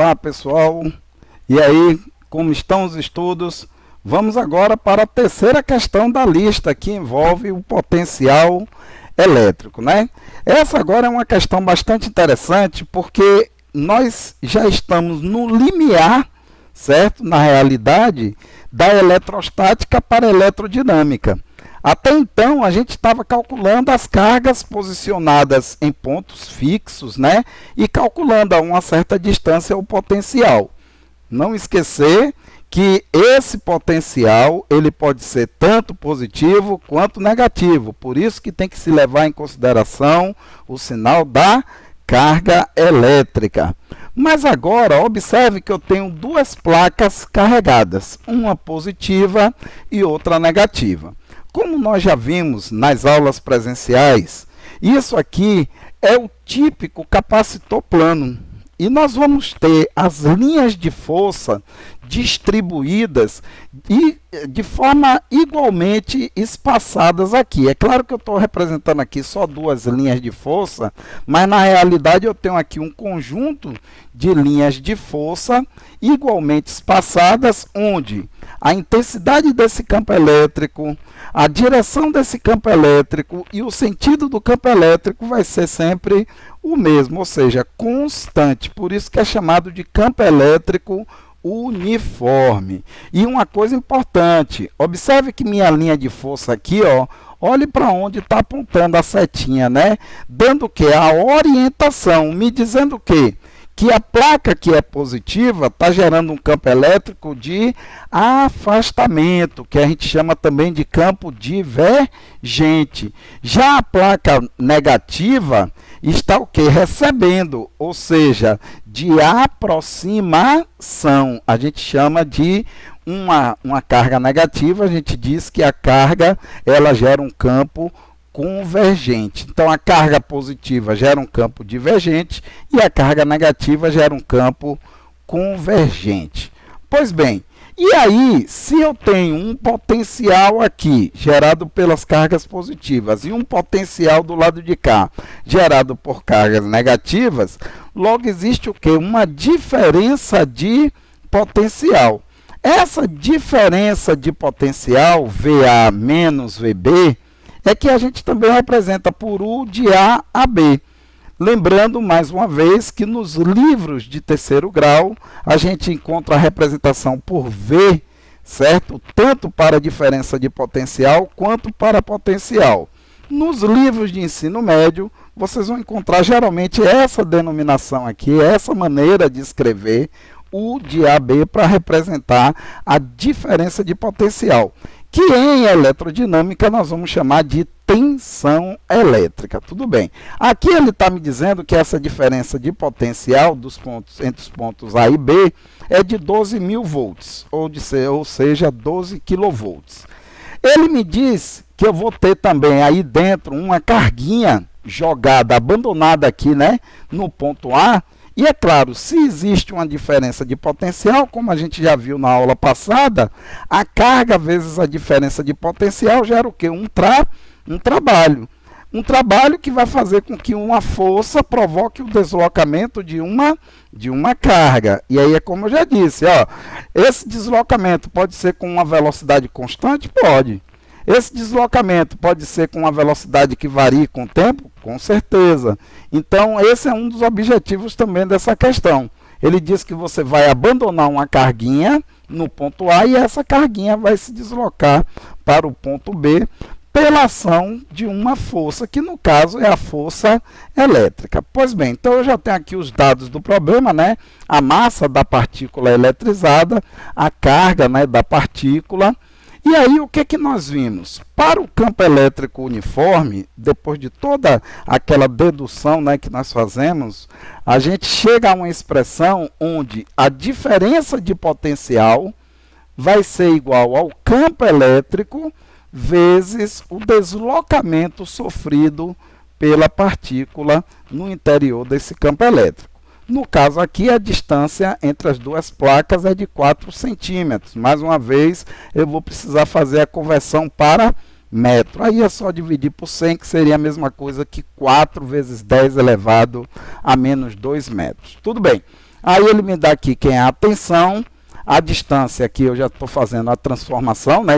Olá pessoal, e aí, como estão os estudos? Vamos agora para a terceira questão da lista, que envolve o potencial elétrico, né? Essa agora é uma questão bastante interessante, porque nós já estamos no limiar, certo? Na realidade, da eletrostática para a eletrodinâmica. Até então, a gente estava calculando as cargas posicionadas em pontos fixos, né? E calculando a uma certa distância o potencial. Não esquecer que esse potencial ele pode ser tanto positivo quanto negativo. Por isso que tem que se levar em consideração o sinal da carga elétrica. Mas agora, observe que eu tenho duas placas carregadas, uma positiva e outra negativa. Como nós já vimos nas aulas presenciais, isso aqui é o típico capacitor plano. E nós vamos ter as linhas de força distribuídas e de forma igualmente espaçadas aqui. É claro que eu estou representando aqui só duas linhas de força, mas na realidade eu tenho aqui um conjunto de linhas de força igualmente espaçadas, onde a intensidade desse campo elétrico, a direção desse campo elétrico e o sentido do campo elétrico vai ser sempre o mesmo, ou seja, constante. Por isso que é chamado de campo elétrico uniforme. E uma coisa importante, observe que minha linha de força aqui, ó, olhe para onde está apontando a setinha, né? Dando o que? A orientação, me dizendo o quê? Que a placa que é positiva está gerando um campo elétrico de afastamento, que a gente chama também de campo divergente. Já a placa negativa está o quê? Recebendo, ou seja, de aproximação. A gente chama de uma carga negativa, a gente diz que a carga ela gera um campo convergente. Então, a carga positiva gera um campo divergente e a carga negativa gera um campo convergente. Pois bem, e aí, se eu tenho um potencial aqui, gerado pelas cargas positivas, e um potencial do lado de cá, gerado por cargas negativas, logo existe o quê? Uma diferença de potencial. Essa diferença de potencial, VA menos VB, é que a gente também representa por U de A a B. Lembrando, mais uma vez, que nos livros de terceiro grau, a gente encontra a representação por V, certo? Tanto para a diferença de potencial, quanto para potencial. Nos livros de ensino médio, vocês vão encontrar geralmente essa denominação aqui, essa maneira de escrever U de AB para representar a diferença de potencial, que em eletrodinâmica nós vamos chamar de tensão elétrica. Tudo bem. Aqui ele está me dizendo que essa diferença de potencial dos pontos, entre os pontos A e B é de 12.000 volts, ou seja, 12 kV. Ele me diz que eu vou ter também aí dentro uma carguinha jogada, abandonada aqui, né, no ponto A. E é claro, se existe uma diferença de potencial, como a gente já viu na aula passada, a carga vezes a diferença de potencial gera o quê? Um trabalho. Um trabalho que vai fazer com que uma força provoque o deslocamento de uma carga. E aí é como eu já disse, ó, esse deslocamento pode ser com uma velocidade constante? Pode. Esse deslocamento pode ser com uma velocidade que varie com o tempo? Com certeza. Então, esse é um dos objetivos também dessa questão. Ele diz que você vai abandonar uma carguinha no ponto A e essa carguinha vai se deslocar para o ponto B pela ação de uma força, que no caso é a força elétrica. Pois bem, então eu já tenho aqui os dados do problema, né? A massa da partícula eletrizada, a carga, né, da partícula. E aí, o que nós vimos? Para o campo elétrico uniforme, depois de toda aquela dedução, né, que nós fazemos, a gente chega a uma expressão onde a diferença de potencial vai ser igual ao campo elétrico vezes o deslocamento sofrido pela partícula no interior desse campo elétrico. No caso aqui, a distância entre as duas placas é de 4 centímetros. Mais uma vez, eu vou precisar fazer a conversão para metro. Aí é só dividir por 100, que seria a mesma coisa que 4 vezes 10 elevado a menos 2 metros. Tudo bem. Aí ele me dá aqui quem é a tensão, a distância aqui eu já estou fazendo a transformação, né?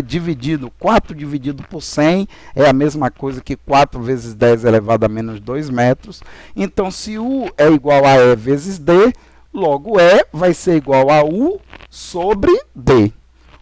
4 dividido por 100 é a mesma coisa que 4 vezes 10 elevado a menos 2 metros. Então, se U é igual a E vezes D, logo E vai ser igual a U sobre D.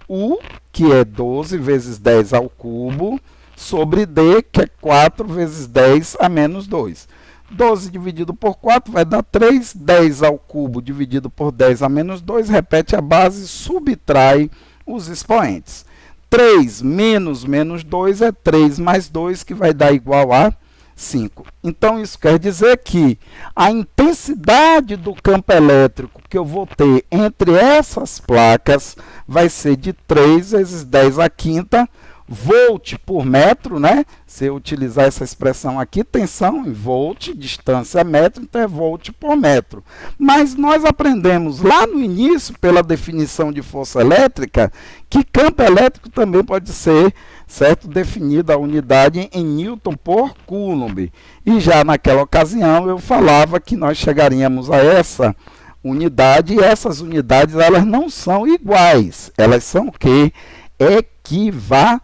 U, que é 12 vezes 10 ao cubo, sobre D, que é 4 vezes 10 a menos 2. 12 dividido por 4 vai dar 3, 10 ao cubo dividido por 10 a menos 2, repete a base, subtrai os expoentes. 3 menos menos 2 é 3 mais 2, que vai dar igual a 5. Então, isso quer dizer que a intensidade do campo elétrico que eu vou ter entre essas placas vai ser de 3 vezes 10 à quinta volt por metro, né? Se eu utilizar essa expressão aqui, tensão em volt, distância metro, então é volt por metro. Mas nós aprendemos lá no início, pela definição de força elétrica, que campo elétrico também pode ser, certo, definida a unidade em Newton por Coulomb. E já naquela ocasião eu falava que nós chegaríamos a essa unidade, e essas unidades elas não são iguais, elas são o quê? Equivalentes.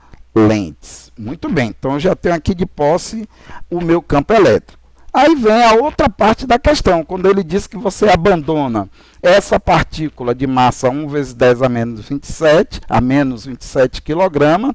Muito bem, então eu já tenho aqui de posse o meu campo elétrico. Aí vem a outra parte da questão, quando ele diz que você abandona essa partícula de massa 1 vezes 10 a menos 27 kg,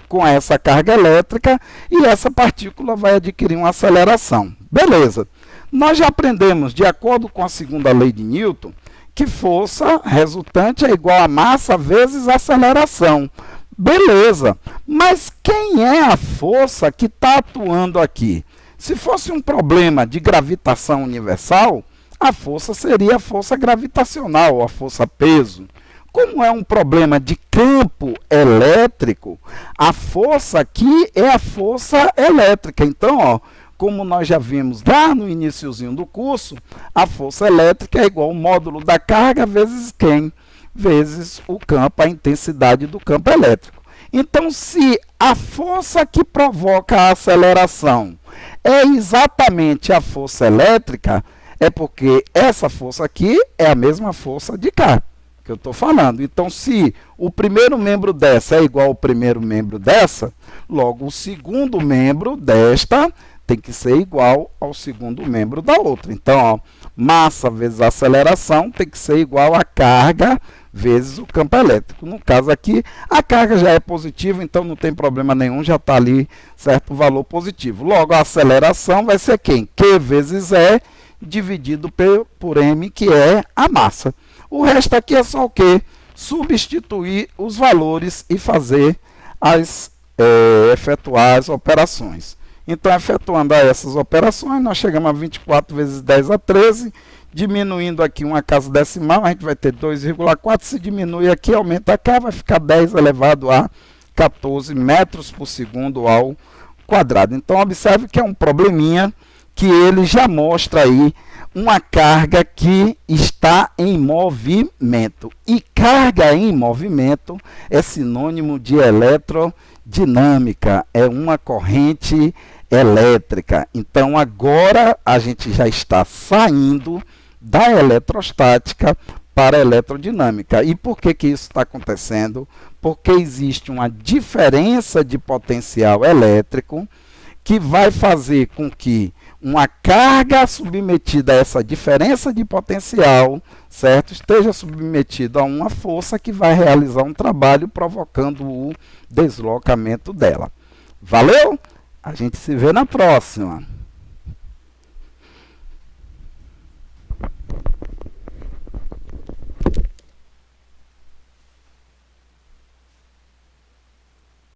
com essa carga elétrica, e essa partícula vai adquirir uma aceleração. Beleza. Nós já aprendemos, de acordo com a segunda lei de Newton, que força resultante é igual a massa vezes aceleração. Beleza, mas quem é a força que está atuando aqui? Se fosse um problema de gravitação universal, a força seria a força gravitacional, a força peso. Como é um problema de campo elétrico, a força aqui é a força elétrica. Então, ó, como nós já vimos lá no iniciozinho do curso, a força elétrica é igual ao módulo da carga vezes quem? Vezes o campo, a intensidade do campo elétrico. Então, se a força que provoca a aceleração é exatamente a força elétrica, é porque essa força aqui é a mesma força de cá, que eu estou falando. Então, se o primeiro membro dessa é igual ao primeiro membro dessa, logo o segundo membro desta tem que ser igual ao segundo membro da outra. Então, ó, massa vezes aceleração tem que ser igual a carga vezes o campo elétrico. No caso aqui, a carga já é positiva, então não tem problema nenhum, já está ali certo valor positivo. Logo, a aceleração vai ser quem? Q vezes E dividido por M, que é a massa. O resto aqui é só o quê? Substituir os valores e fazer efetuar as operações. Então, efetuando essas operações, nós chegamos a 24 vezes 10 a 13, diminuindo aqui uma casa decimal, a gente vai ter 2,4, se diminui aqui, aumenta cá, vai ficar 10 elevado a 14 metros por segundo ao quadrado. Então, observe que é um probleminha que ele já mostra aí uma carga que está em movimento. E carga em movimento é sinônimo de eletrodinâmica, é uma corrente elétrica. Então, agora a gente já está saindo da eletrostática para a eletrodinâmica. E por que isso está acontecendo? Porque existe uma diferença de potencial elétrico que vai fazer com que uma carga submetida a essa diferença de potencial, certo, esteja submetida a uma força que vai realizar um trabalho provocando o deslocamento dela. Valeu? A gente se vê na próxima.